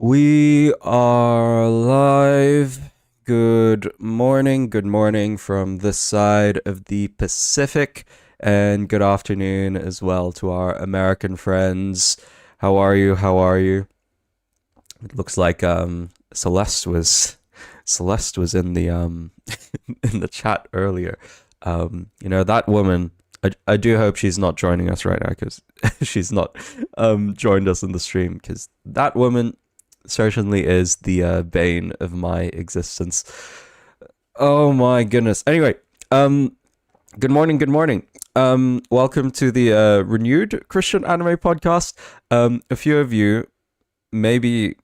We are live. Good morning from this side of the Pacific, and good afternoon as well to our American friends. How are you? How are you? It looks like Celeste was in the in the chat earlier. That woman. I do hope she's not joining us right now because she's not joined us in the stream because that woman certainly is the bane of my existence. Oh my goodness. Anyway, good morning, good morning. Welcome to the renewed Christian anime podcast. A few of you you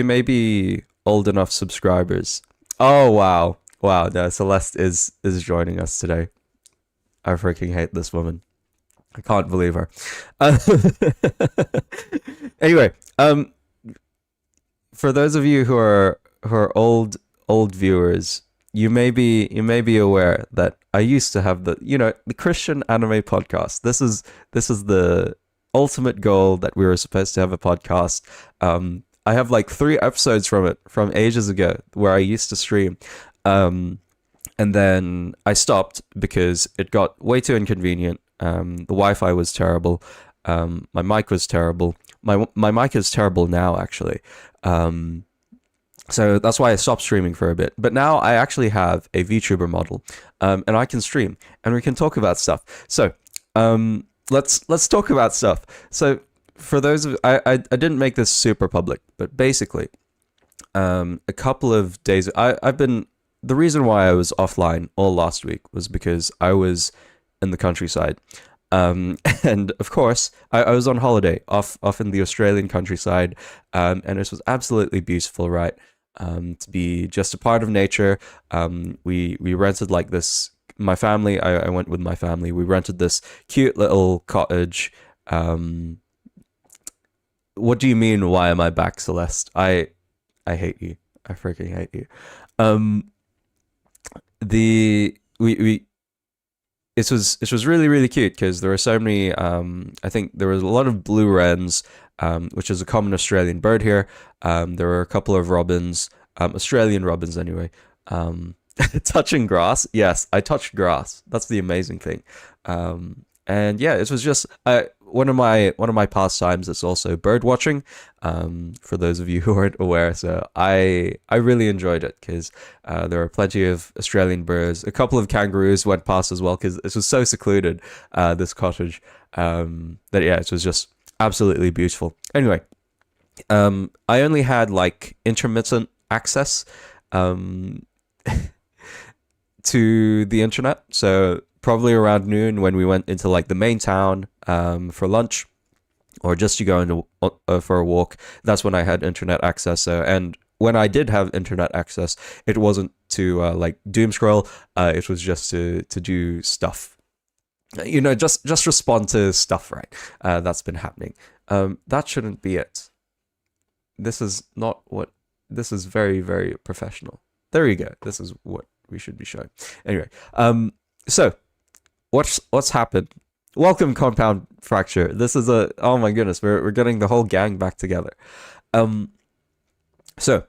may be old enough subscribers. Oh wow. Wow, no, Celeste is joining us today. I freaking hate this woman. I can't believe her. Anyway, for those of you who are old viewers, you may be aware that I used to have the Christian anime podcast. This is the ultimate goal, that we were supposed to have a podcast. I have like 3 episodes from it from ages ago where I used to stream. And then I stopped because it got way too inconvenient. The Wi-Fi was terrible. My mic was terrible. My mic is terrible now, actually. So that's why I stopped streaming for a bit. But now I actually have a VTuber model, and I can stream, and we can talk about stuff. So let's talk about stuff. So for those of I didn't make this super public, but basically, a couple of days I've been. The reason why I was offline all last week was because I was in the countryside. And of course, I was on holiday off in the Australian countryside. And it was absolutely beautiful, right? To be just a part of nature. We rented like this, my family, I went with my family. We rented this cute little cottage. What do you mean, why am I back, Celeste? I hate you. I freaking hate you. It was really cute because there were so many. I think there was a lot of blue wrens, which is a common Australian bird here. There were a couple of robins, Australian robins anyway. Touching grass, yes, I touched grass. That's the amazing thing. And yeah, it was just one of my pastimes. It's also bird watching. For those of you who aren't aware, so I really enjoyed it because there were plenty of Australian birds. A couple of kangaroos went past as well because it was so secluded, this cottage. That yeah, it was just absolutely beautiful. Anyway, I only had like intermittent access to the internet, so probably around noon when we went into like the main town for lunch, or just to go into for a walk. That's when I had internet access. And when I did have internet access, it wasn't to like doom scroll. It was just to do stuff. Just respond to stuff, right? That's been happening. That shouldn't be it. This is not what. This is very, very professional. There you go. This is what we should be showing. Anyway, so. What's happened? Welcome, Compound Fracture. This is oh my goodness, we're getting the whole gang back together. So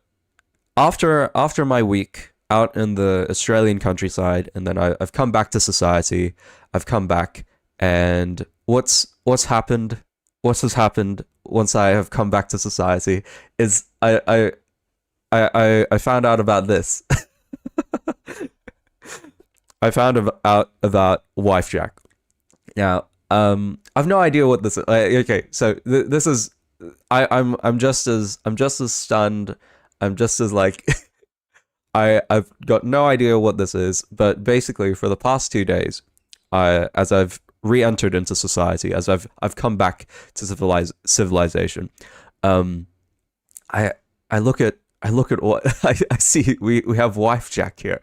after my week out in the Australian countryside, and then I've come back to society. I've come back, and what's happened? What has happened once I have come back to society is I found out about this. I found out about WIFEJAK. Now, I've no idea what this is. Okay, so this is. I'm just as stunned. I'm just as like. I've got no idea what this is. But basically, for the past 2 days, as I've re-entered into society, as I've come back to civilization, I look at what I see. We have WIFEJAK here.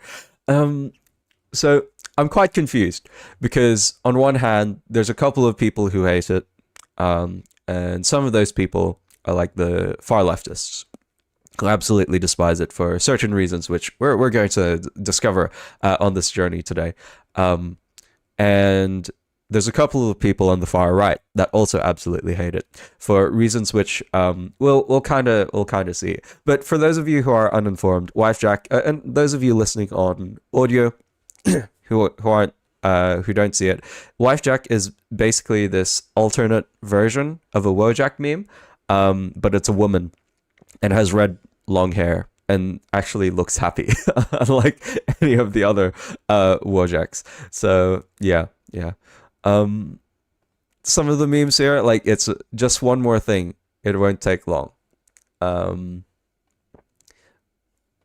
So I'm quite confused because on one hand, there's a couple of people who hate it, and some of those people are like the far leftists who absolutely despise it for certain reasons, which we're going to discover on this journey today. And there's a couple of people on the far right that also absolutely hate it for reasons which we'll kind of see. But for those of you who are uninformed, WIFEJAK, and those of you listening on audio who aren't who don't see it, WIFEJAK is basically this alternate version of a WOJAK meme, but it's a woman and has red long hair and actually looks happy, unlike any of the other WOJAKs. So yeah. Some of the memes here, like, it's just one more thing. It won't take long.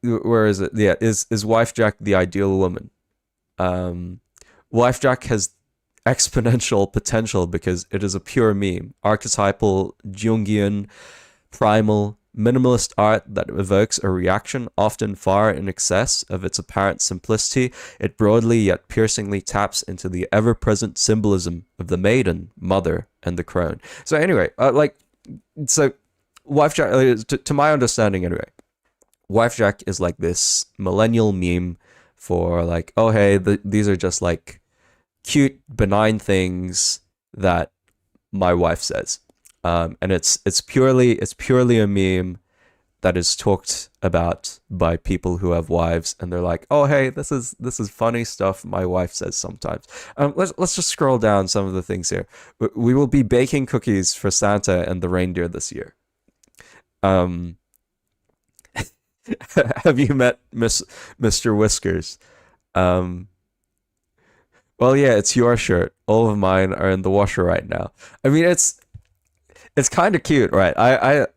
Where is it? Yeah, is WIFEJAK the ideal woman? WIFEJAK has exponential potential because it is a pure meme, archetypal, Jungian, primal, minimalist art that evokes a reaction often far in excess of its apparent simplicity. It broadly yet piercingly taps into the ever-present symbolism of the maiden, mother, and the crone. So anyway, so WIFEJAK, to my understanding anyway, WIFEJAK is like this millennial meme for like, oh hey, these are just like cute, benign things that my wife says. And it's purely a meme that is talked about by people who have wives, and they're like, oh hey, this is funny stuff my wife says sometimes. Let's just scroll down some of the things here. We will be baking cookies for Santa and the reindeer this year. Have you met Mr. Whiskers? Well, yeah, it's your shirt. All of mine are in the washer right now. I mean, it's kind of cute, right?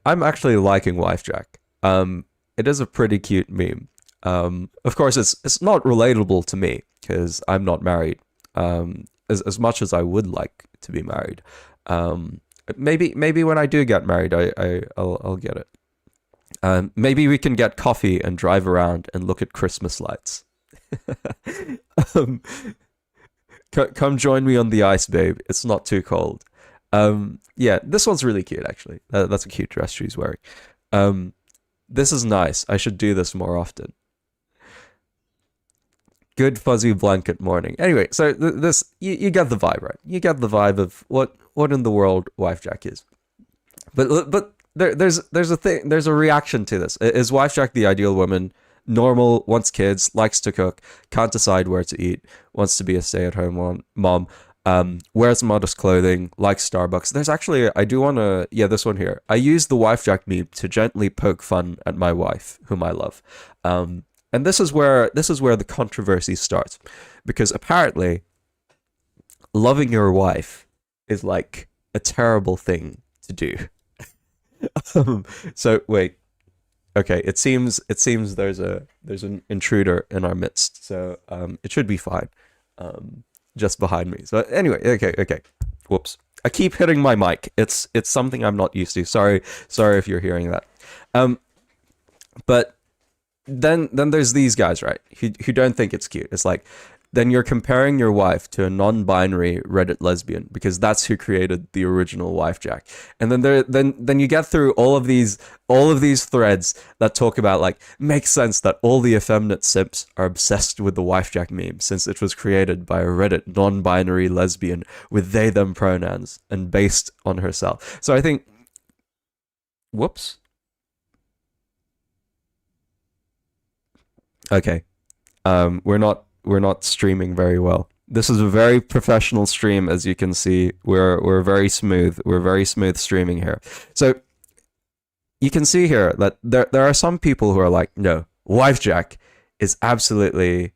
I'm actually liking WIFEJAK. It is a pretty cute meme. Of course, it's not relatable to me because I'm not married. As much as I would like to be married. Maybe when I do get married, I'll get it. Maybe we can get coffee and drive around and look at Christmas lights. Come join me on the ice, babe. It's not too cold. Yeah, this one's really cute, actually. That's a cute dress she's wearing. This is nice. I should do this more often. Good fuzzy blanket morning. Anyway, so this you get the vibe, right? You get the vibe of what in the world WIFEJAK is. But there's a thing. There's a reaction to this. Is WIFEJAK the ideal woman? Normal, wants kids, likes to cook, can't decide where to eat, wants to be a stay-at-home mom, wears modest clothing, likes Starbucks. There's actually, I do want to, yeah, this one here. I use the WIFEJAK meme to gently poke fun at my wife, whom I love. And this is where the controversy starts, because apparently loving your wife is like a terrible thing to do. So wait. Okay, it seems there's an intruder in our midst, so it should be fine. Just behind me. So anyway, okay. Whoops. I keep hitting my mic. It's something I'm not used to. Sorry if you're hearing that. But then there's these guys, right? Who don't think it's cute. It's like, then you're comparing your wife to a non-binary Reddit lesbian because that's who created the original WIFEJAK. And then you get through all of these threads that talk about, like, makes sense that all the effeminate simps are obsessed with the WIFEJAK meme since it was created by a Reddit non-binary lesbian with they them pronouns and based on herself. So I think, whoops. Okay. We're not streaming very well. This is a very professional stream, as you can see. We're very smooth. We're very smooth streaming here. So you can see here that there are some people who are like, no, WIFEJAK is absolutely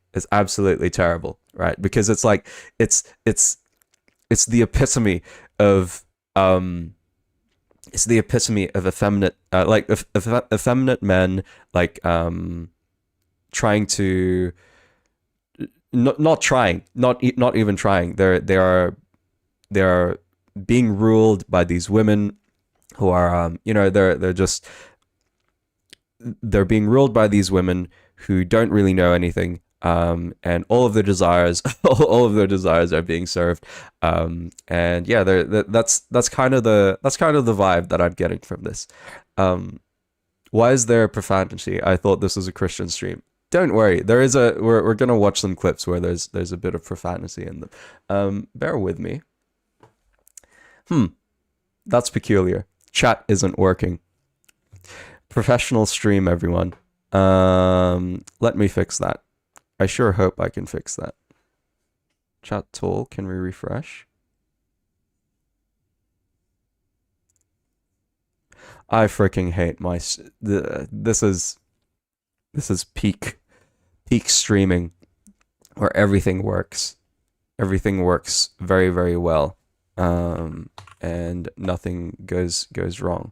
terrible, right? Because it's like it's the epitome of effeminate effeminate men, like trying to not even trying. They are being ruled by these women who are they're being ruled by these women who don't really know anything, and all of their desires are being served, and yeah, that's kind of the vibe that I'm getting from this. Why is there profanity? I thought this was a Christian stream. don't worry. There is a we're gonna watch some clips where there's a bit of profanity in them. Bear with me. That's peculiar. Chat isn't working. Professional stream, everyone. Let me fix that. I sure hope I can fix that. Chat tool, can we refresh? I freaking hate my this is peak streaming where everything works. Everything works very, very well. And nothing goes wrong.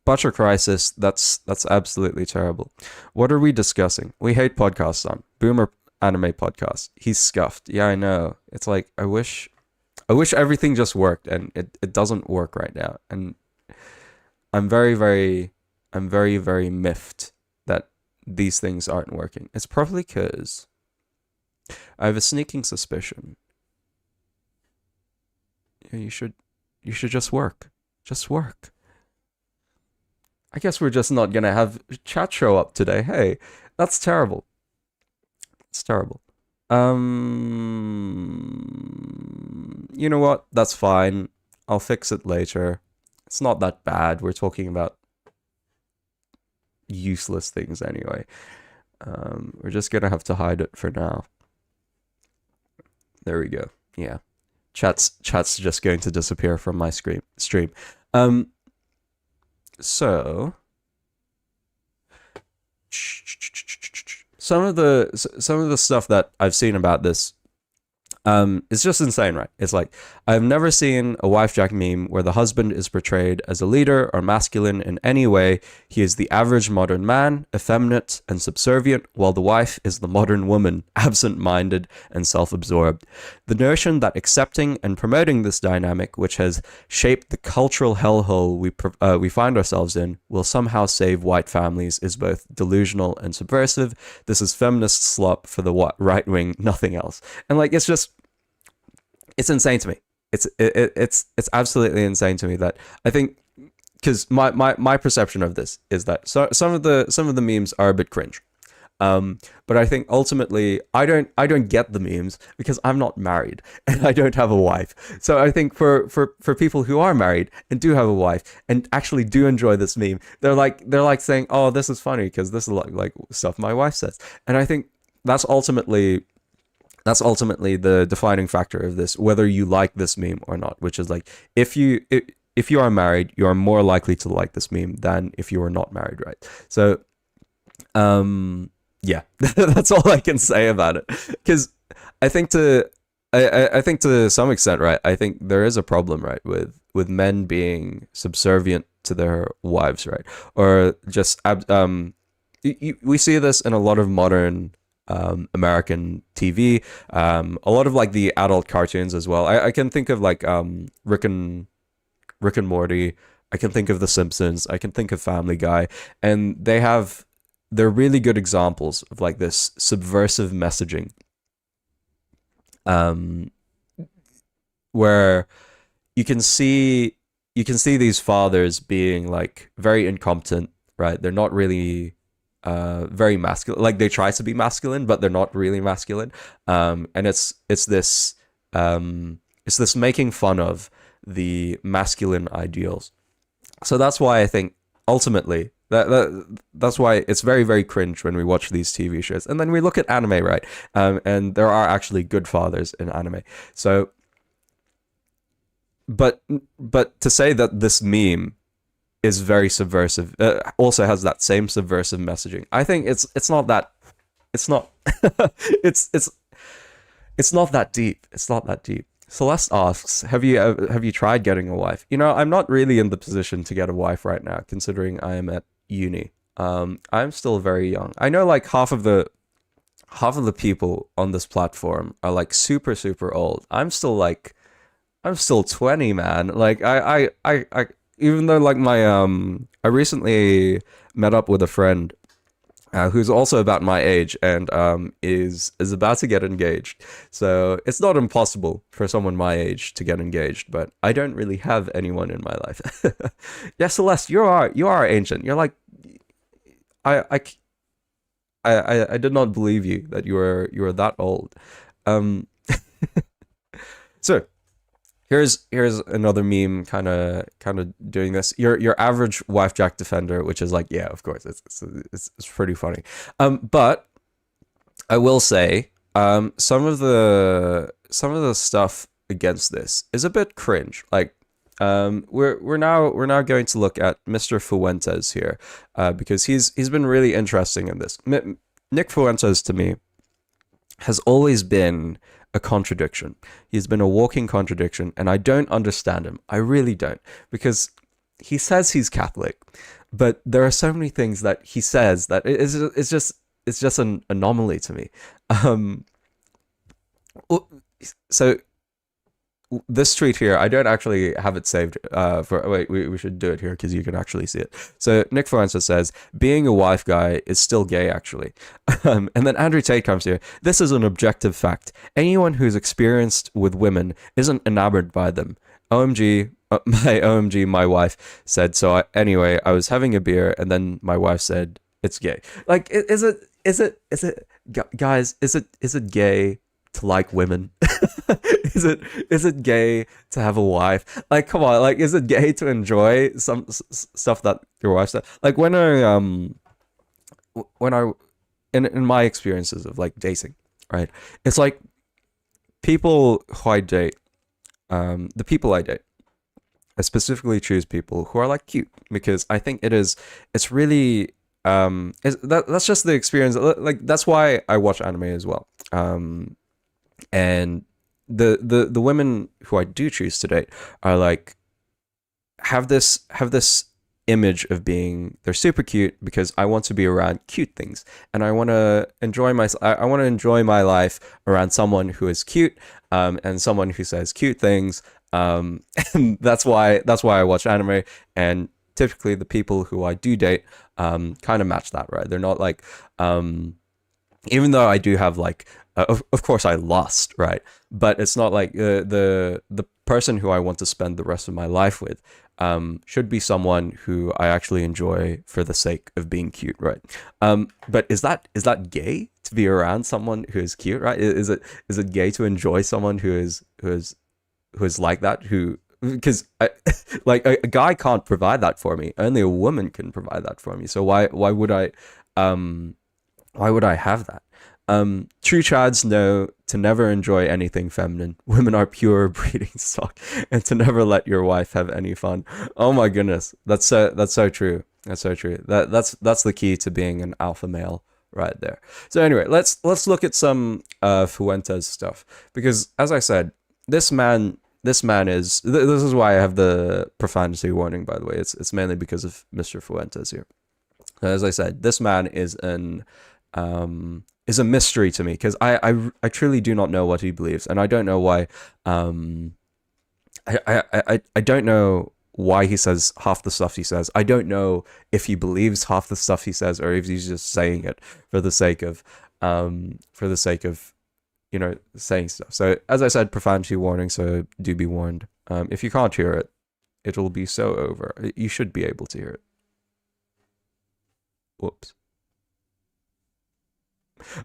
Butcher Crisis, that's absolutely terrible. What are we discussing? We hate podcasts on Boomer Anime Podcast. He's scuffed. Yeah, I know. It's like I wish everything just worked, and it doesn't work right now. And I'm very, very miffed that these things aren't working. It's probably because I have a sneaking suspicion. Yeah, you should just work. Just work. I guess we're just not gonna have chat show up today. Hey, that's terrible. It's terrible. You know what? That's fine. I'll fix it later. It's not that bad. We're talking about useless things anyway. We're just gonna have to hide it for now. There we go. Yeah. Chat's just going to disappear from my stream. So some of the stuff that I've seen about this it's just insane, right? It's like, I've never seen a WIFEJAK meme where the husband is portrayed as a leader or masculine in any way. He is the average modern man, effeminate and subservient, while the wife is the modern woman, absent-minded and self-absorbed. The notion that accepting and promoting this dynamic, which has shaped the cultural hellhole we find ourselves in, will somehow save white families is both delusional and subversive. This is feminist slop for the right wing, nothing else. And like, it's insane to me. It's absolutely insane to me that I think, because my perception of this is that some of the memes are a bit cringe, but I think ultimately I don't get the memes because I'm not married and I don't have a wife. So I think for people who are married and do have a wife and actually do enjoy this meme, they're like saying, oh, this is funny because this is like stuff my wife says, and I think that's ultimately the defining factor of this, whether you like this meme or not, which is like, if you are married, you are more likely to like this meme than if you are not married, right? So, yeah, that's all I can say about it. Because I think to some extent, right, I think there is a problem, right, with men being subservient to their wives, right? Or just, we see this in a lot of modern American TV, a lot of like the adult cartoons as well. I can think of like Rick and Morty. I can think of The Simpsons. I can think of Family Guy, and they're really good examples of like this subversive messaging, where you can see these fathers being like very incompetent, right? They're not really very masculine. Like, they try to be masculine, but they're not really masculine. And it's this making fun of the masculine ideals. So that's why I think ultimately that's why it's very, very cringe when we watch these TV shows. And then we look at anime, right? And there are actually good fathers in anime. So, but to say that this meme is very subversive, also has that same subversive messaging, I think it's not that it's not it's not that deep. It's not that deep. Celeste asks, have you tried getting a wife? You know, I'm not really in the position to get a wife right now, considering I am at uni. I'm still very young. I know like half of the people on this platform are like super, super old. I'm still 20, man. Like I even though like my I recently met up with a friend who's also about my age and is about to get engaged. So it's not impossible for someone my age to get engaged, but I don't really have anyone in my life. Yeah, Celeste, you are ancient. You're like, I I did not believe you that you were that old. Um, so here's another meme kind of doing this. Your average wife jack defender, which is like, yeah, of course, it's pretty funny. But I will say, some of the stuff against this is a bit cringe. Like, we're now going to look at Mr. Fuentes here, because he's been really interesting in this. Nick Fuentes to me has always been a contradiction. He's been a walking contradiction, and I don't understand him. I really don't, because he says he's Catholic, but there are so many things that he says that it's just an anomaly to me. So this tweet here, I don't actually have it saved. Wait, we should do it here because you can actually see it. So Nick Fuentes says, being a wife guy is still gay, actually. And then Andrew Tate comes here. This is an objective fact. Anyone who's experienced with women isn't enamored by them. OMG, my wife said so. Anyway, I was having a beer, and then my wife said it's gay. Like, is it, guys? Is it gay to like women? Is it gay to have a wife? Like, come on, like, is it gay to enjoy some stuff that your wife said? Like, when I in my experiences of like dating, right? It's like people who I date, the people I date, I specifically choose people who are like cute, because I think it's really that's just the experience. Like, that's why I watch anime as well. And the women who I do choose to date are like, have this image of being, they're super cute because I want to be around cute things, and I want to enjoy my life around someone who is cute, and someone who says cute things, and that's why I watch anime. And typically the people who I do date kind of match that, right? They're not like, even though I do have like, of course I lust, right? But it's not like the person who I want to spend the rest of my life with should be someone who I actually enjoy for the sake of being cute, right? But is that gay to be around someone who is cute, right? Is it gay to enjoy someone who is like that? Because like a guy can't provide that for me. Only a woman can provide that for me. So why would I have that? True chads know to never enjoy anything feminine. Women are pure breeding stock, and to never let your wife have any fun. Oh my goodness, that's so true. That's so true. That's the key to being an alpha male right there. So anyway, let's look at some Fuentes stuff, because as I said, this man is, this is why I have the profanity warning, by the way. It's mainly because of Mr. Fuentes here. As I said, this man is a mystery to me, because I truly do not know what he believes, and I don't know why. I don't know why he says half the stuff he says. I don't know if he believes half the stuff he says, or if he's just saying it for the sake of saying stuff. So as I said, profanity warning, so do be warned. If you can't hear it, it'll be so over. You should be able to hear it. Whoops.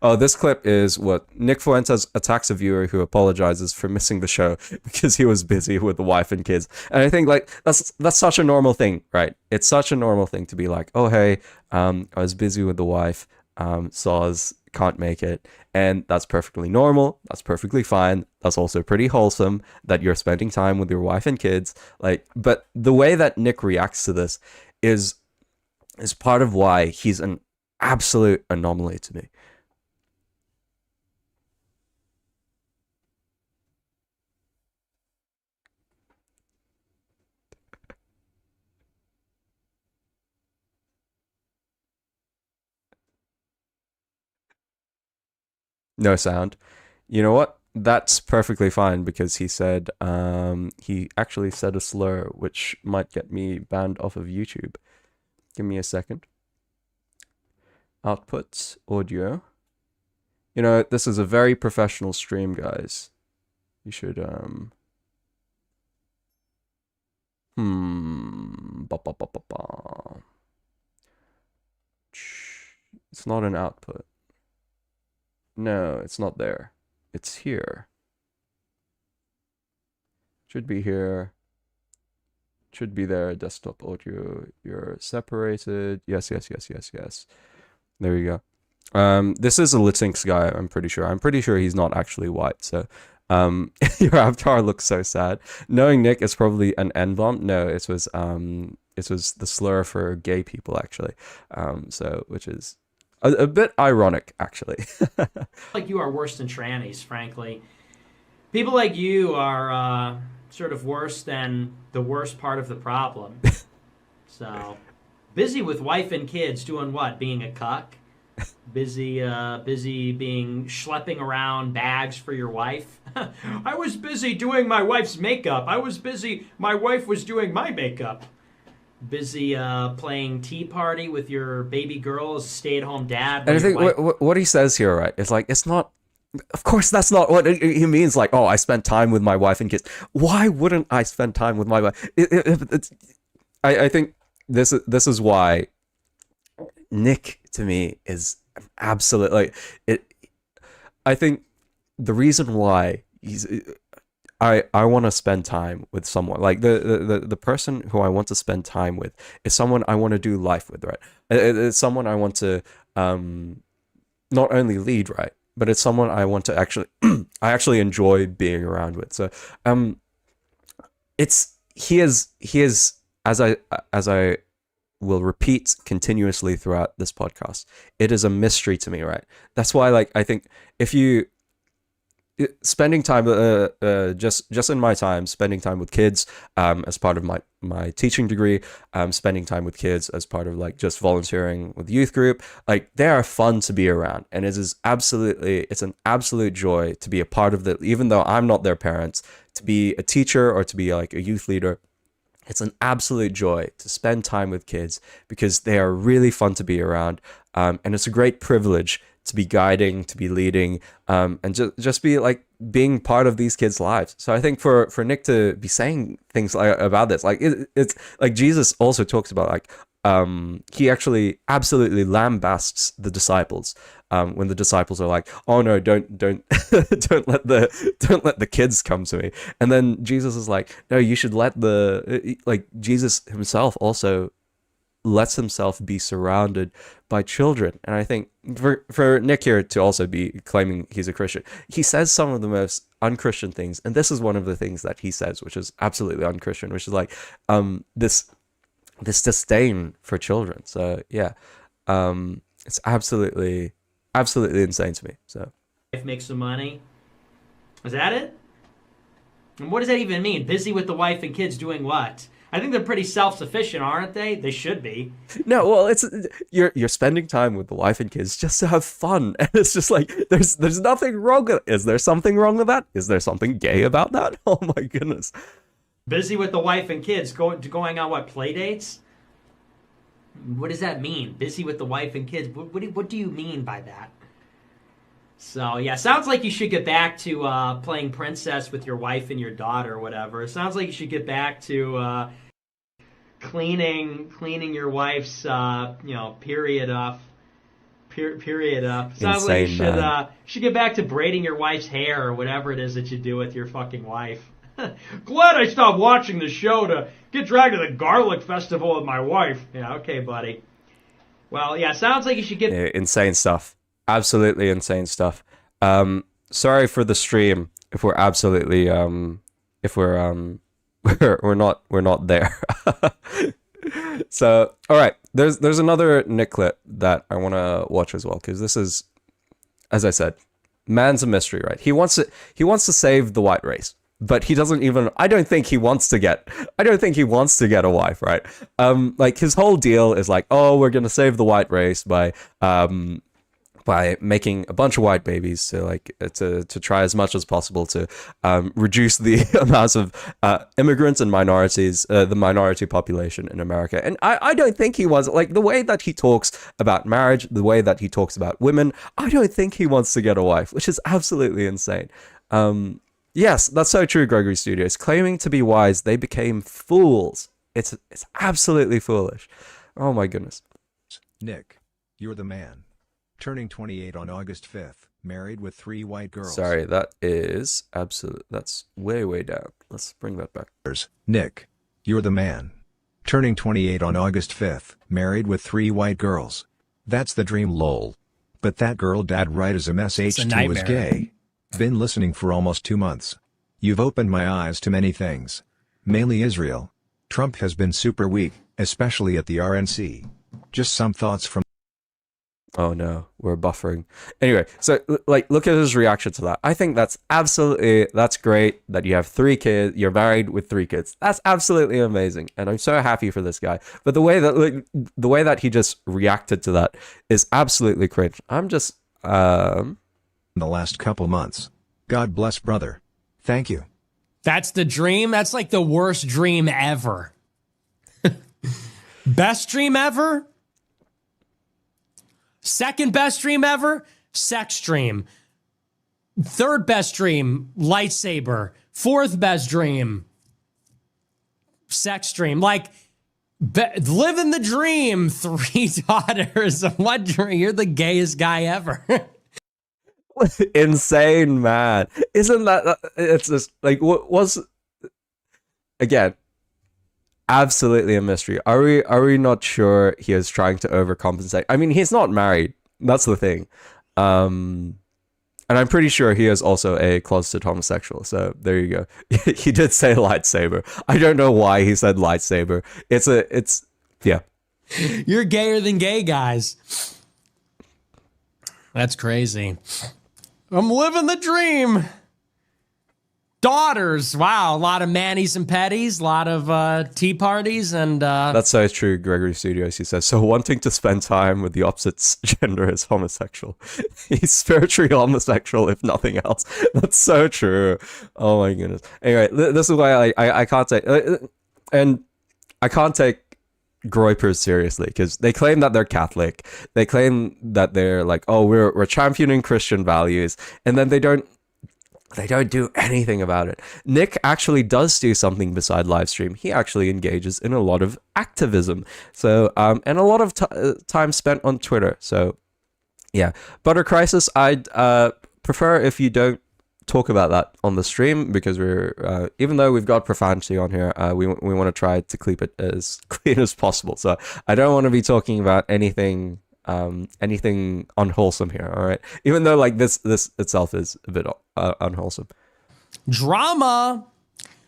Oh, this clip is what Nick Fuentes attacks a viewer who apologizes for missing the show because he was busy with the wife and kids. And I think like that's such a normal thing, right? It's such a normal thing to be like, oh hey, I was busy with the wife, Saws can't make it, and that's perfectly normal. That's perfectly fine. That's also pretty wholesome that you're spending time with your wife and kids. Like, but the way that Nick reacts to this is part of why he's an absolute anomaly to me. No sound. You know what? That's perfectly fine, because he said he actually said a slur which might get me banned off of YouTube. Give me a second. Outputs, audio. You know, this is a very professional stream, guys. You should ba, ba, ba, ba, ba. It's not an output. No, it's not there. It's here. Should be here. Should be there. Desktop audio. You're separated. Yes. There you go. This is a Litinx guy, I'm pretty sure. I'm pretty sure he's not actually white, so your avatar looks so sad. Knowing Nick, it's probably an N-bomb. No, it was the slur for gay people, actually. So which is a bit ironic, actually. Like you are worse than trannies, frankly. People like you are sort of worse than the worst part of the problem. So, busy with wife and kids doing what? Being a cuck? Busy being schlepping around bags for your wife. I was busy doing my wife's makeup. My wife was doing my makeup. Busy playing tea party with your baby girl's stay-at-home dad. And I think what he says here, right, is like, it's not, of course that's not what he means, like, oh, I spent time with my wife and kids. Why wouldn't I spend time with my wife? I think this is why Nick, to me, is an absolute, like, I think the reason why I want to spend time with someone, like the person who I want to spend time with is someone I want to do life with, right? It's someone I want to not only lead, right, but it's someone I want to actually I actually enjoy being around with. So he is as I will repeat continuously throughout this podcast, it is a mystery to me, right? That's why, like, I think if you spending time just in my time, spending time with kids as part of my teaching degree, spending time with kids as part of, like, just volunteering with the youth group, like, they are fun to be around, and it's an absolute joy to be a part of that. Even though I'm not their parents, to be a teacher or to be, like, a youth leader, it's an absolute joy to spend time with kids because they are really fun to be around, and it's a great privilege to be guiding, to be leading, and just be, like, being part of these kids' lives. So I think for Nick to be saying things like about this, like, it's like Jesus also talks about, like, he actually absolutely lambasts the disciples when the disciples are like, oh no, don't don't let the kids come to me. And then Jesus is like, no, you should let Jesus himself also lets himself be surrounded by children. And I think for Nick here to also be claiming he's a Christian, he says some of the most unchristian things, and this is one of the things that he says, which is absolutely unchristian, which is like this disdain for children. So yeah, it's absolutely insane to me. So Wife makes some money. Is that it? And what does that even mean? Busy with the wife and kids doing what? I think they're pretty self-sufficient, aren't they? They should be. No, well, it's you're spending time with the wife and kids just to have fun, and it's just like there's nothing wrong with it. Is there something wrong with that? Is there something gay about that? Oh my goodness. Busy with the wife and kids, going on what, play dates? What does that mean? Busy with the wife and kids. What do you mean by that? So yeah, sounds like you should get back to playing princess with your wife and your daughter or whatever. It sounds like you should get back to cleaning your wife's period up. Sounds like you should get back to braiding your wife's hair or whatever it is that you do with your fucking wife. Glad I stopped watching the show to get dragged to the garlic festival with my wife. Yeah, okay, buddy. Well, yeah, sounds like you should get insane stuff. Absolutely insane stuff. Sorry for the stream if we're absolutely if we're we're not there. So all right, there's another Nick clip that I want to watch as well, because this is, as I said, man's a mystery, right? He wants to save the white race, but he doesn't even, I don't think he wants to get a wife, right? Like, his whole deal is like, oh, we're gonna save the white race by making a bunch of white babies to try as much as possible to reduce the amounts of immigrants and minorities, the minority population in America. And I don't think he wants, like, the way that he talks about marriage, the way that he talks about women, I don't think he wants to get a wife, which is absolutely insane. Yes, that's so true, Gregory Studios. Claiming to be wise, they became fools. It's absolutely foolish. Oh my goodness. Nick, you're the man. Turning 28 on August 5th. married with 3 white girls. Sorry, that is absolute. That's way, way down. Let's bring that back. Nick, you're the man. Turning 28 on August 5th, married with 3 white girls. That's the dream, lol. But that girl dad right as MSH2 was gay. Been listening for almost 2 months. You've opened my eyes to many things. Mainly Israel. Trump has been super weak, especially at the RNC. Just some thoughts from... Oh no, we're buffering. Anyway, so like, look at his reaction to that. I think that's great that you have 3 kids, you're married with 3 kids. That's absolutely amazing, and I'm so happy for this guy. But the way that he just reacted to that is absolutely cringe. I'm just the last couple months. God bless, brother. Thank you. That's the dream. That's like the worst dream ever. Best dream ever? Second best dream ever? Sex dream. Third best dream? Lightsaber. Fourth best dream? Sex dream. Like, living the dream. 3 daughters. What dream? You're the gayest guy ever. insane, man. Isn't that? It's just like, what was? Again, absolutely a mystery. Are we not sure he is trying to overcompensate? I mean, he's not married. That's the thing. And I'm pretty sure he is also a closeted homosexual. So there you go. He did say lightsaber. I don't know why he said lightsaber. Yeah. You're gayer than gay guys. That's crazy. I'm living the dream. Daughters. Wow. A lot of manis and petties. A lot of tea parties. And that's so true, Gregory Studios. He says, so wanting to spend time with the opposite gender is homosexual. He's spiritually homosexual, if nothing else. That's so true. Oh my goodness. Anyway, this is why I can't take... And I can't take groypers seriously, because they claim that they're Catholic. They claim that they're like, oh, we're championing Christian values, and then they don't do anything about it. Nick actually does do something beside live stream. He actually engages in a lot of activism, so and a lot of time spent on Twitter. So yeah, Butter Crisis, I'd prefer if you don't talk about that on the stream, because we're even though we've got profanity on here, we want to try to keep it as clean as possible. So I don't want to be talking about anything unwholesome here. All right, even though like this itself is a bit unwholesome. Drama.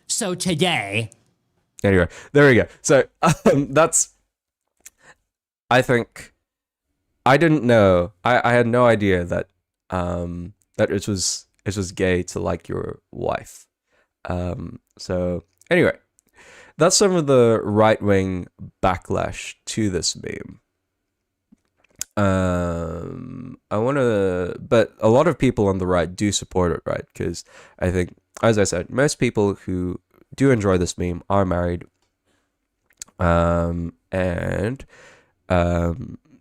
So today, anyway, there we go. So that's, I think, I didn't know. I had no idea that that it was gay to like your wife. So anyway, that's some of the right-wing backlash to this meme. But a lot of people on the right do support it, right? Because I think, as I said, most people who do enjoy this meme are married.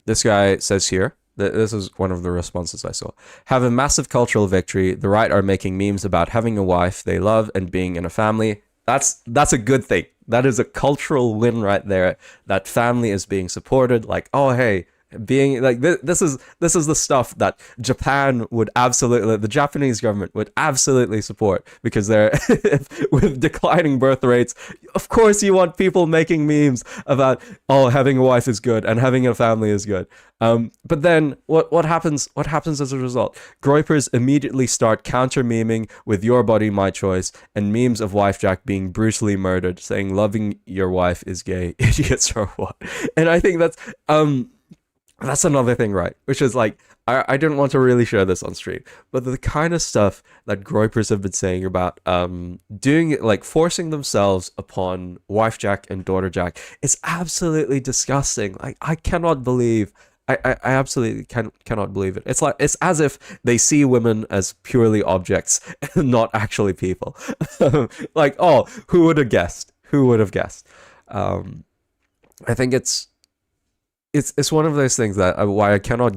This guy says here, this is one of the responses I saw. Have a massive cultural victory. The right are making memes about having a wife they love and being in a family. That's a good thing. That is a cultural win right there. That family is being supported. Like, oh, hey, being like this is the stuff that Japan would absolutely, the Japanese government would absolutely support, because they're with declining birth rates. Of course you want people making memes about, oh, having a wife is good and having a family is good. But then what happens as a result? Groypers immediately start counter memeing with your body my choice and memes of WIFEJAK being brutally murdered, saying loving your wife is gay, idiots or what. And I think that's another thing, right? Which is like, I didn't want to really share this on stream, but the kind of stuff that groypers have been saying about doing it, like forcing themselves upon WIFEJAK and DaughterJack, is absolutely disgusting. Like, I cannot believe, I absolutely cannot believe it. It's like, it's as if they see women as purely objects and not actually people. Like, oh, who would have guessed? Who would have guessed? I think it's one of those things that why I cannot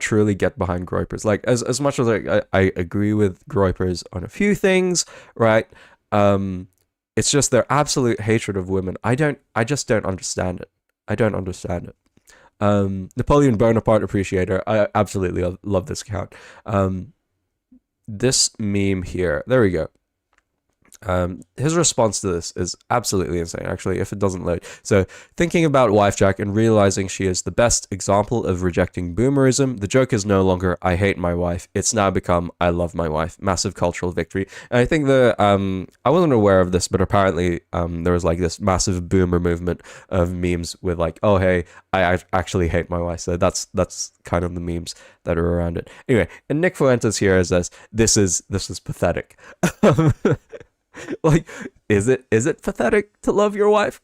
truly get behind groypers. Like, as much as I agree with groypers on a few things, right? It's just their absolute hatred of women. I just don't understand it. I don't understand it. Napoleon Bonaparte Appreciator. I absolutely love this account. This meme here. There we go. His response to this is absolutely insane, actually, if it doesn't load. So, thinking about WIFEJAK and realizing she is the best example of rejecting boomerism, the joke is no longer, I hate my wife. It's now become, I love my wife. Massive cultural victory. And I think I wasn't aware of this, but apparently there was like this massive boomer movement of memes with like, oh, hey, I actually hate my wife. So that's kind of the memes that are around it. Anyway, and Nick Fuentes here says, this is pathetic. Like, is it pathetic to love your wife? ?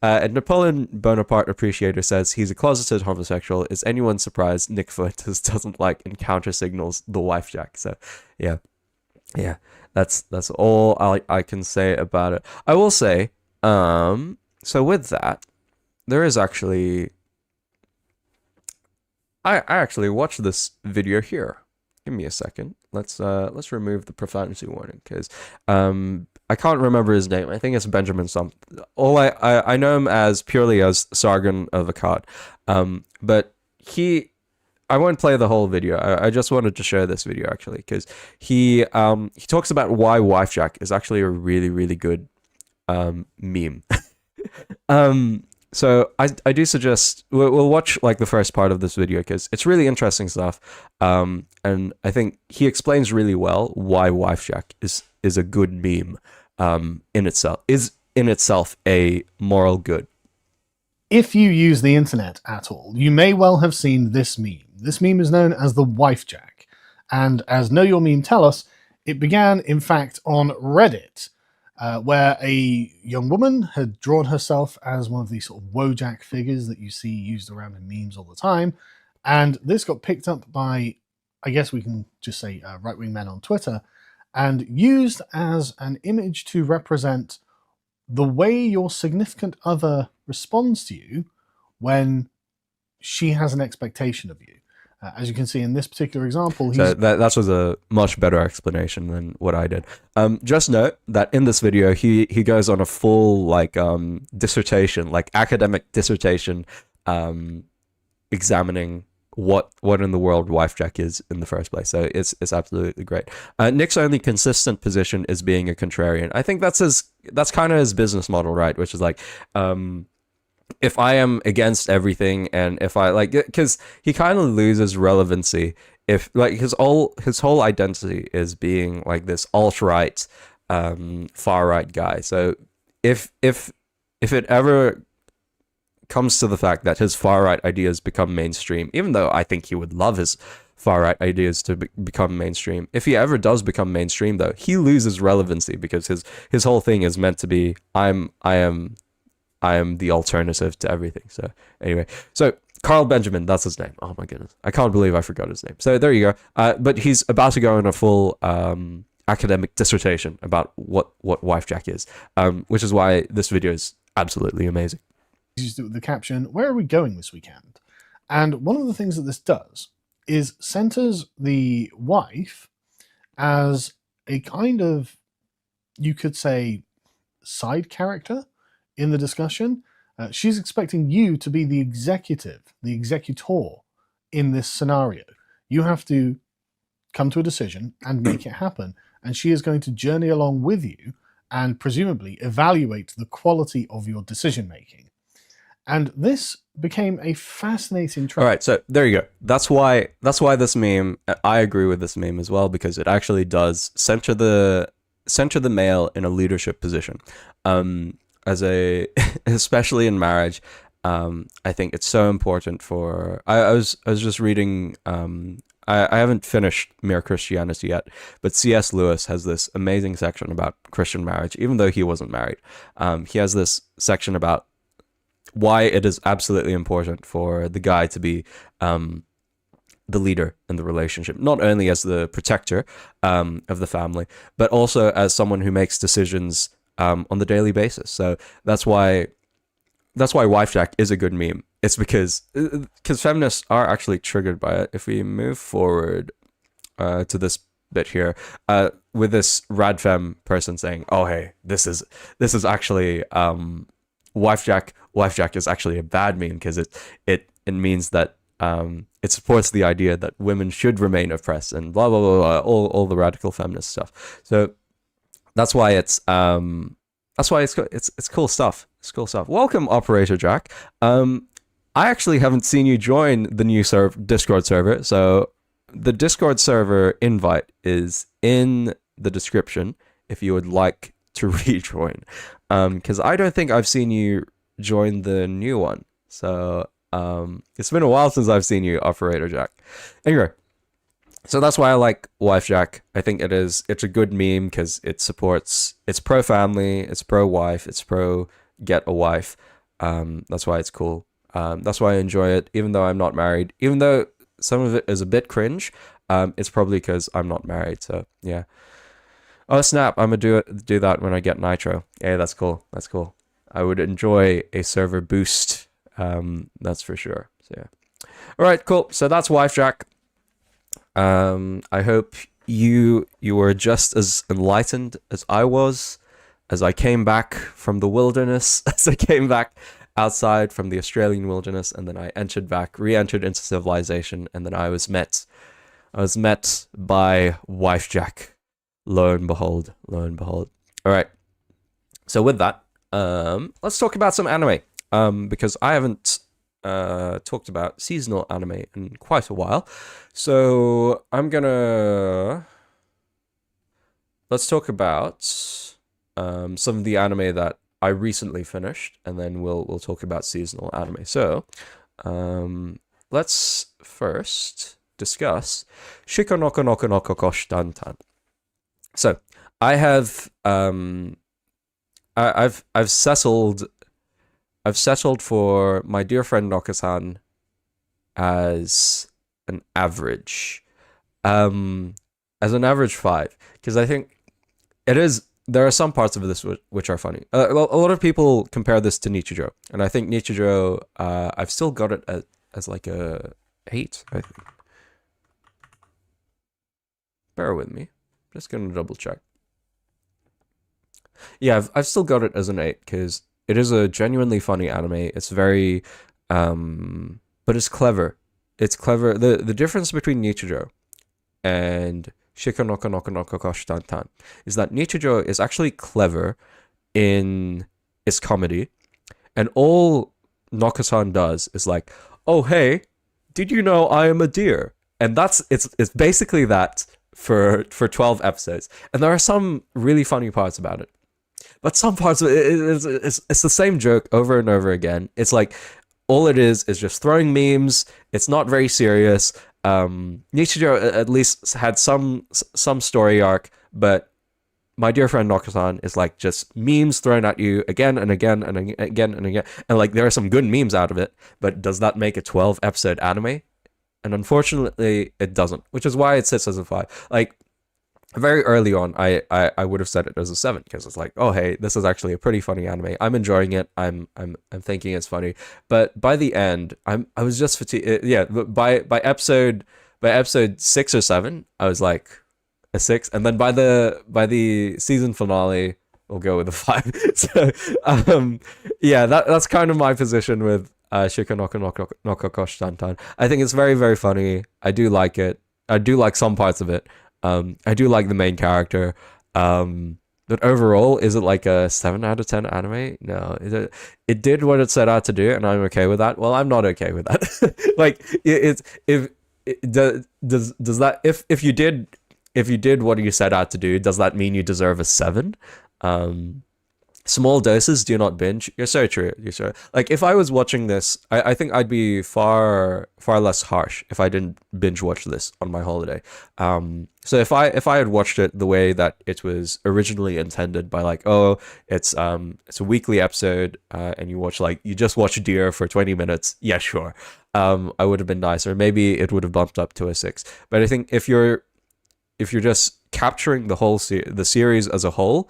And Napoleon Bonaparte Appreciator says he's a closeted homosexual. Is anyone surprised Nick Fuentes doesn't like and counter signals the WIFEJAK? So yeah, that's all I can say about it. I will say, so with that, there is actually, I actually watched this video here. Give me a second. Let's remove the profanity warning, because I can't remember his name. I think it's Benjamin something. I know him as purely as Sargon of Akkad. But I won't play the whole video. I just wanted to show this video actually, because he talks about why WIFEJAK is actually a really, really good meme. So I do suggest we'll watch like the first part of this video, because it's really interesting stuff, and I think he explains really well why WIFEJAK is a good meme in itself a moral good. If you use the internet at all, you may well have seen this meme. This meme is known as the WIFEJAK, and as Know Your Meme tell us, it began in fact on Reddit. Where a young woman had drawn herself as one of these sort of Wojak figures that you see used around in memes all the time. And this got picked up by, I guess we can just say right-wing men on Twitter, and used as an image to represent the way your significant other responds to you when she has an expectation of you. As you can see in this particular example, that was a much better explanation than what I did. Just note that in this video, he goes on a full like dissertation, like academic dissertation, examining what in the world WIFEJAK is in the first place. So it's absolutely great. Nick's only consistent position is being a contrarian. I think that's kind of his business model, right? Which is like, if I am against everything, and if I like, because he kind of loses relevancy if like his whole identity is being like this alt-right, far-right guy. So if it ever comes to the fact that his far-right ideas become mainstream, even though I think he would love his far-right ideas to become mainstream, if he ever does become mainstream, though, he loses relevancy, because his whole thing is meant to be, I am the alternative to everything. So anyway, so Carl Benjamin, that's his name. Oh my goodness, I can't believe I forgot his name. So there you go. But he's about to go on a full academic dissertation about what WIFEJAK is, which is why this video is absolutely amazing. Used it with the caption, "Where are we going this weekend?" And one of the things that this does is centers the wife as a kind of, you could say, side character in the discussion. She's expecting you to be the executor in this scenario. You have to come to a decision and make it happen. And she is going to journey along with you and presumably evaluate the quality of your decision making. And this became a fascinating trend. All right, so there you go. That's why this meme, I agree with this meme as well, because it actually does center the male in a leadership position. Especially in marriage, I think it's so important for. I was just reading. I haven't finished Mere Christianity yet, but C.S. Lewis has this amazing section about Christian marriage, even though he wasn't married. He has this section about why it is absolutely important for the guy to be the leader in the relationship, not only as the protector of the family, but also as someone who makes decisions on the daily basis. So that's why WIFEJAK is a good meme. It's because feminists are actually triggered by it. If we move forward to this bit here, with this radfem person saying, "Oh hey, this is actually WIFEJAK is actually a bad meme because it means that it supports the idea that women should remain oppressed and blah blah blah, blah, all the radical feminist stuff. So that's why it's cool stuff. It's cool stuff. Welcome, Operator Jack. I actually haven't seen you join the new Discord server, so the Discord server invite is in the description if you would like to rejoin. Because I don't think I've seen you join the new one. So it's been a while since I've seen you, Operator Jack. Anyway, so that's why I like WIFEJAK. I think it's a good meme because it's pro-family, it's pro-wife, it's pro-get a wife. That's why it's cool. That's why I enjoy it, even though I'm not married. Even though some of it is a bit cringe, it's probably because I'm not married. So yeah. Oh snap! I'm gonna do that when I get Nitro. Yeah, that's cool. That's cool. I would enjoy a server boost. That's for sure. So yeah. All right, cool. So that's WIFEJAK. I hope you were just as enlightened as I was, as I came back from the wilderness, as I came back outside from the Australian wilderness, and then I re-entered into civilization, and then I was met by WIFEJAK. Lo and behold. All right. So with that, let's talk about some anime. Because I haven't talked about seasonal anime in quite a while. So let's talk about some of the anime that I recently finished, and then we'll talk about seasonal anime. So let's first discuss Shiko no Noko no Kokoshi Tantan. So I have I've settled for my dear friend Noka-san as an average. As an average 5. Because I think there are some parts of this which are funny. A lot of people compare this to Nichijou. And I think Nichijou, I've still got it as like a 8, I think. Bear with me. Just gonna double check. Yeah, I've still got it as an 8, because it is a genuinely funny anime. It's very, but it's clever. It's clever. The difference between Nichijou and Shiko no Kokoshi Tantan is that Nichijou is actually clever in its comedy, and all Noka-san does is like, oh hey, did you know I am a deer? And it's basically that for 12 episodes. And there are some really funny parts about it. But some parts of it's the same joke over and over again. It's like all it is just throwing memes. It's not very serious. Nichijou at least had some story arc, but my dear friend Noka-san is like just memes thrown at you again and again and again and again. And like there are some good memes out of it, but does that make a 12 episode anime? And unfortunately, it doesn't, which is why it sits as a 5. Like, very early on, I would have set it as a 7, because it's like, oh hey, this is actually a pretty funny anime. I'm enjoying it. I'm thinking it's funny. But by the end, I was just fatigued. Yeah, by episode 6 or 7, I was like a 6, and then by the season finale, we'll go with a 5. So yeah, that's kind of my position with Shiko no Kokoshi Tantan. I think it's very, very funny. I do like it. I do like some parts of it. I do like the main character. But overall, is it like a 7 out of 10 anime? No. It did what it set out to do, and I'm okay with that. Well, I'm not okay with that. Like does that if you did what you set out to do, does that mean you deserve a 7? Small doses do not binge. You're so true. You're so like if I was watching this, I think I'd be far less harsh if I didn't binge watch this on my holiday. So if I had watched it the way that it was originally intended, by like, oh, it's a weekly episode, and you just watch Deer for 20 minutes, yeah, sure. I would have been nicer. Maybe it would have bumped up to a 6. But I think if you're just capturing the whole the series as a whole,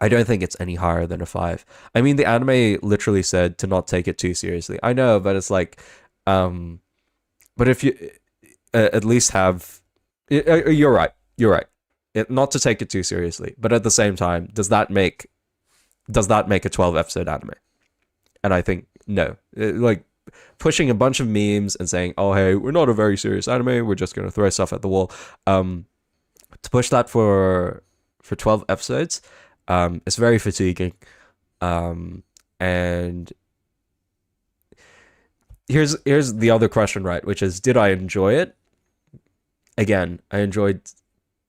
I don't think it's any higher than a 5. I mean, the anime literally said to not take it too seriously. I know, but it's like, but if you at least have, you're right. Not to take it too seriously, but at the same time, does that make a 12 episode anime? And I think no. pushing a bunch of memes and saying, "Oh, hey, we're not a very serious anime. We're just gonna throw stuff at the wall." To push that for 12 episodes, it's very fatiguing. And here's the other question, right? Which is, did I enjoy it? Again, I enjoyed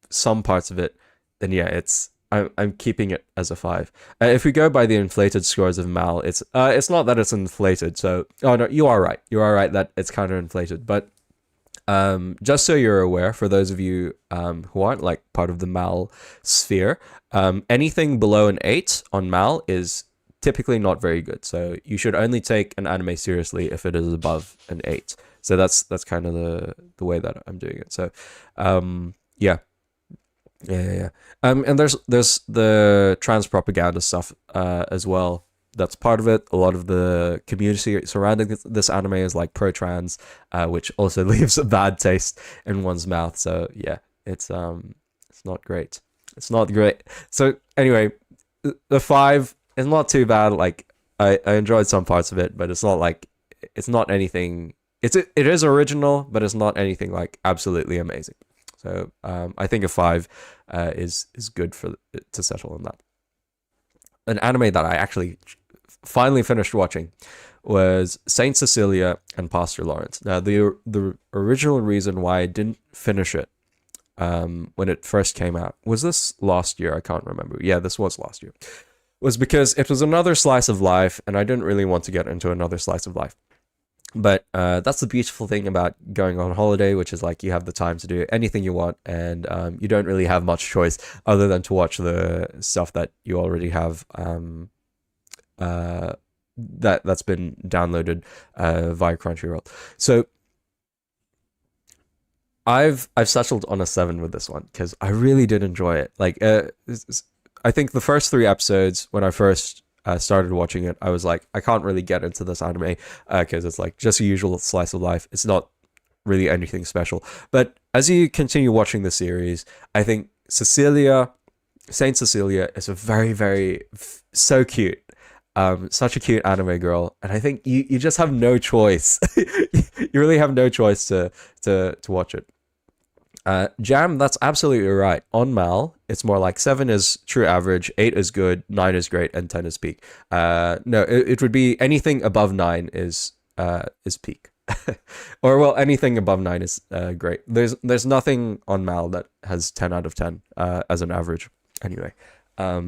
some parts of it. Then yeah, I'm keeping it as a 5. If we go by the inflated scores of Mal, it's not that it's inflated. So oh no, you are right. You are right that it's kind of inflated. But just so you're aware, for those of you who aren't like part of the Mal sphere, anything below an 8 on Mal is typically not very good. So you should only take an anime seriously if it is above an 8. So that's kind of the way that I'm doing it. So yeah. And there's the trans propaganda stuff as well. That's part of it. A lot of the community surrounding this anime is like pro-trans, which also leaves a bad taste in one's mouth. So yeah, it's not great. It's not great. So anyway, the 5 is not too bad. Like I enjoyed some parts of it, but it's not anything. It is original, but it's not anything like absolutely amazing. So I think a 5 is good to settle on that. An anime that I actually finally finished watching was Saint Cecilia and Pastor Lawrence. Now the original reason why I didn't finish it when it first came out, was this last year? I can't remember. Yeah, this was last year. Was because it was another slice of life, and I didn't really want to get into another slice of life. But that's the beautiful thing about going on holiday, which is like you have the time to do anything you want, and you don't really have much choice other than to watch the stuff that you already have that's been downloaded via Crunchyroll. So I've settled on a 7 with this one because I really did enjoy it. Like I think the first 3 episodes, when I first started watching it, I was like, I can't really get into this anime because it's like just a usual slice of life. It's not really anything special. But as you continue watching the series, I think Saint Cecilia is a very, very so cute. Such a cute anime girl, and I think you just have no choice. You really have no choice to watch it. Jam, that's absolutely right. On Mal, it's more like 7 is true average, 8 is good, 9 is great, and 10 is peak. No, it would be anything above 9 is peak. Or well, anything above 9 is great. There's nothing on Mal that has 10 out of 10 as an average. Anyway, I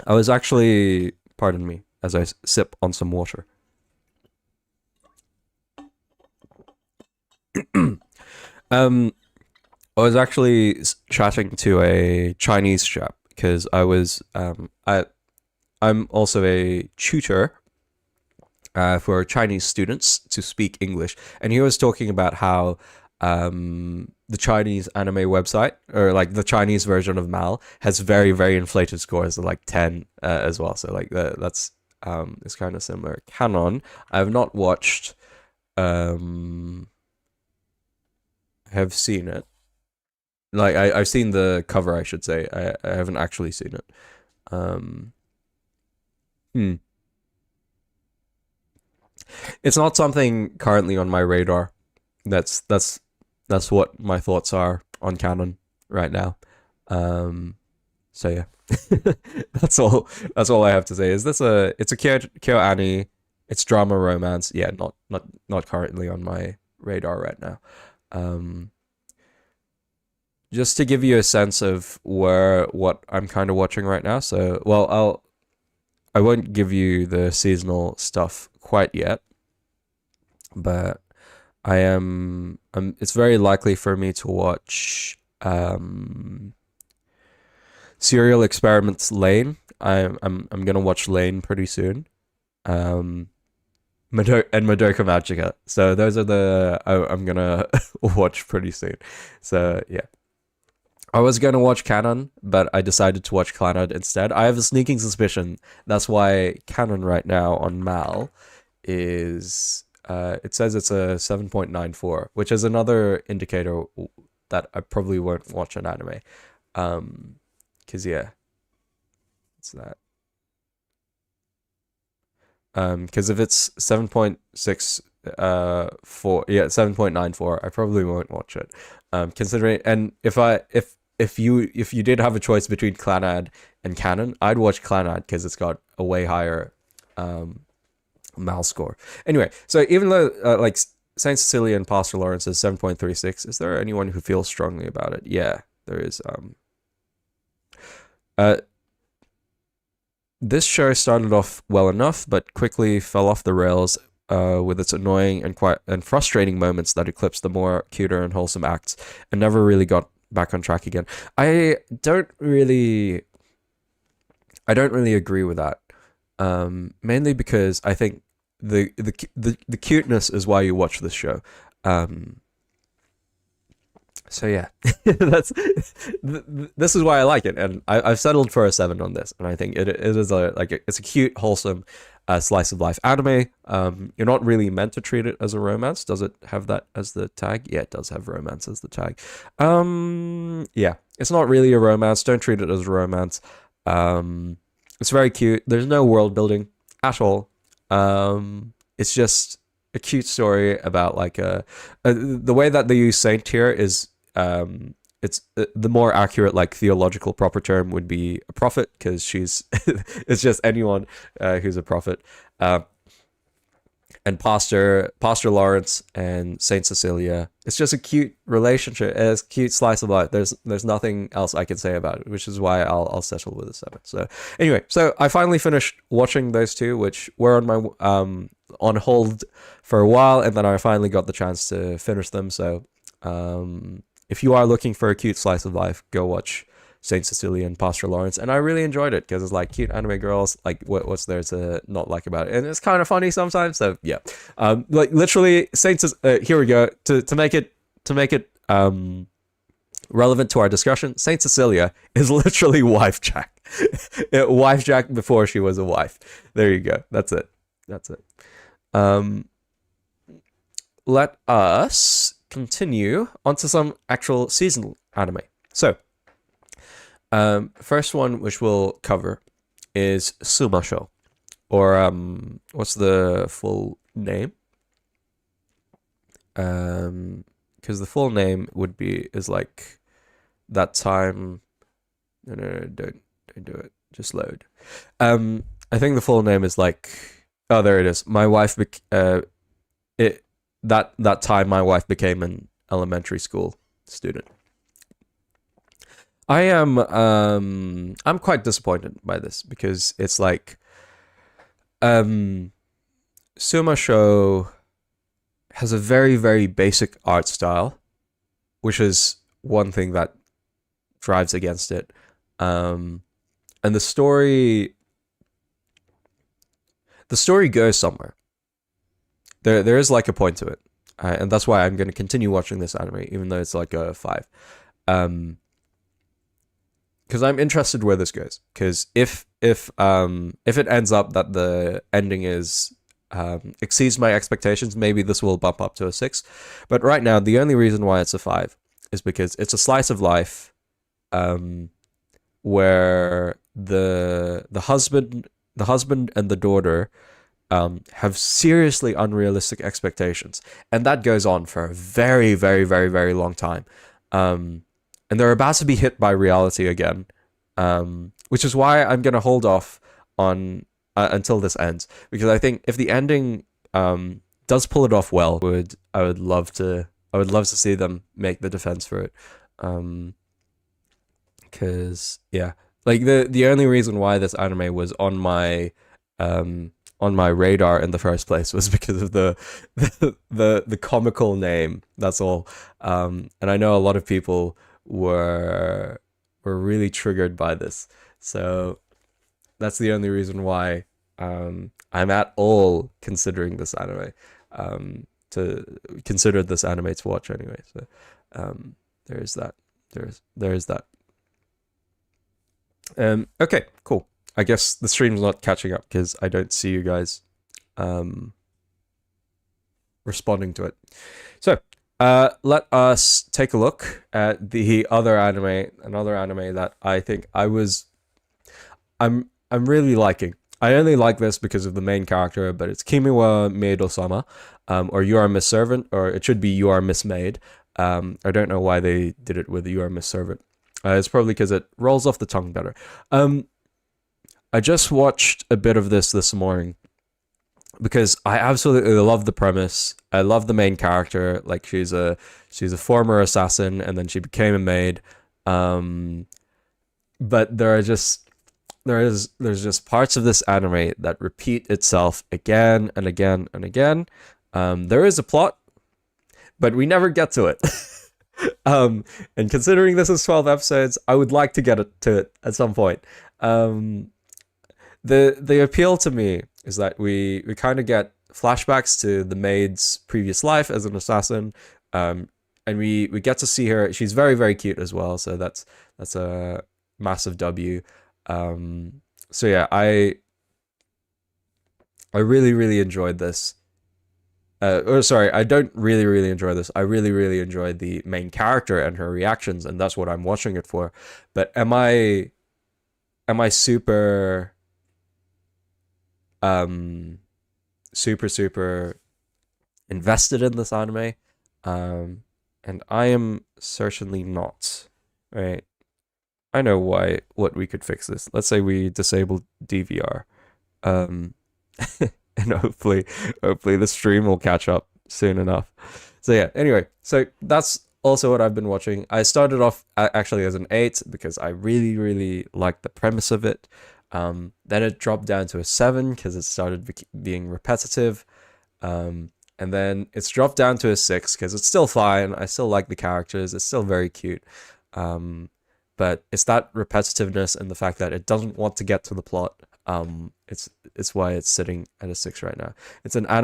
was actually, pardon me, as I sip on some water. I was actually chatting to a Chinese chap because I was I'm also a tutor for Chinese students to speak English, and he was talking about how the Chinese anime website, or like the Chinese version of Mal, has very, very inflated scores of like 10 as well. So like that's it's kind of similar. Canon, I have not watched. I have seen it. Like I've seen the cover, I should say. I haven't actually seen it. It's not something currently on my radar. That's what my thoughts are on canon right now. So yeah. That's all I have to say. It's a Kyo Annie, it's drama romance. Yeah, not currently on my radar right now. Just to give you a sense of what I'm kind of watching right now. So, well, I won't give you the seasonal stuff quite yet, but it's very likely for me to watch Serial Experiments Lane. I'm gonna watch Lane pretty soon. And Madoka Magica. So those are I'm gonna watch pretty soon. So yeah. I was going to watch Canon, but I decided to watch Clannad instead. I have a sneaking suspicion that's why Canon right now on Mal is... it says it's a 7.94, which is another indicator that I probably won't watch an anime. Because, yeah, it's that. Because if it's 7.6 7.94, I probably won't watch it. Considering, and if you did have a choice between Clannad and Canon, I'd watch Clannad because it's got a way higher mal score. Anyway, so even though like Saint Cecilia and Pastor Lawrence is 7.36, is there anyone who feels strongly about it? Yeah, there is. This show started off well enough, but quickly fell off the rails with its annoying and frustrating moments that eclipsed the more cuter and wholesome acts, and never really got back on track again. I don't really agree with that. Mainly because I think the cuteness is why you watch this show. So yeah, this is why I like it, and I've settled for a 7 on this, and I think it is it's a cute, wholesome slice of life anime. You're not really meant to treat it as a romance. Does it have that as the tag? Yeah, it does have romance as the tag. Yeah, it's not really a romance. Don't treat it as a romance. It's very cute. There's no world building at all. It's just a cute story about like the way that they use saint here is it's the more accurate like theological proper term would be a prophet, because she's it's just anyone who's a prophet. And Pastor Lawrence and Saint Cecilia, it's just a cute relationship. It's a cute slice of life. There's nothing else I can say about it, which is why I'll settle with a 7. So anyway, so I finally finished watching those two, which were on my on hold for a while, and then I finally got the chance to finish them. So if you are looking for a cute slice of life, go watch Saint Cecilia and Pastor Lawrence, and I really enjoyed it because it's like cute anime girls. Like what's there to not like about it? And it's kind of funny sometimes. So yeah, like literally here we go to make it relevant to our discussion. Saint Cecilia is literally WIFEJAK. WIFEJAK before she was a wife. There you go. That's it. Let us continue onto some actual seasonal anime. So first one which we'll cover is Sumasho, or what's the full name? Because the full name is like that time. No, don't do it. Just load. I think the full name is like, oh, there it is. My wife that time my wife became an elementary school student. I'm quite disappointed by this because it's like Sumasho has a very, very basic art style, which is one thing that drives against it. And the story goes somewhere. There is like a point to it. And that's why I'm going to continue watching this anime, even though it's like a 5. Because I'm interested where this goes. Because if it ends up that the ending is exceeds my expectations, maybe this will bump up to a 6. But right now, the only reason why it's a 5 is because it's a slice of life, where the husband and the daughter have seriously unrealistic expectations, and that goes on for a very, very, very, very long time. And they're about to be hit by reality again, which is why I'm going to hold off on until this ends, because I think if the ending does pull it off well, I would love to see them make the defense for it, because yeah, like the only reason why this anime was on my radar in the first place was because of the comical name. That's all. And I know a lot of people were really triggered by this, so that's the only reason why I'm at all considering this anime, to consider this anime to watch anyway. So there is that. Okay, cool. I guess the stream's not catching up because I don't see you guys responding to it. So let us take a look at another anime that I think I'm really liking. I only like this because of the main character, but it's Kimiwa Maid-Osama, or You Are Miss Servant, or it should be You Are Miss Maid. I don't know why they did it with You Are Miss Servant. It's probably because it rolls off the tongue better. I just watched a bit of this morning because I absolutely love the premise. I love the main character. Like she's a former assassin and then she became a maid. But there's just parts of this anime that repeat itself again and again and again. There is a plot, but we never get to it. And considering this is 12 episodes, I would like to get to it at some point. The appeal to me is that we kind of get flashbacks to the maid's previous life as an assassin, and we get to see her. She's very, very cute as well, so that's a massive W. So yeah, I really, really enjoyed this. Sorry, I don't really, really enjoy this. I really, really enjoyed the main character and her reactions, and that's what I'm watching it for. But am I super super invested in this anime? And I am certainly not. Right? I know what we could fix this. Let's say we disable DVR. And hopefully the stream will catch up soon enough. So yeah, anyway, so that's also what I've been watching. I started off actually as an 8 because I really, really liked the premise of it. Then it dropped down to a 7 because it started being repetitive. And then it's dropped down to a 6 because it's still fine. I still like the characters. It's still very cute. But it's that repetitiveness and the fact that it doesn't want to get to the plot. It's why it's sitting at a 6 right now. It's an anime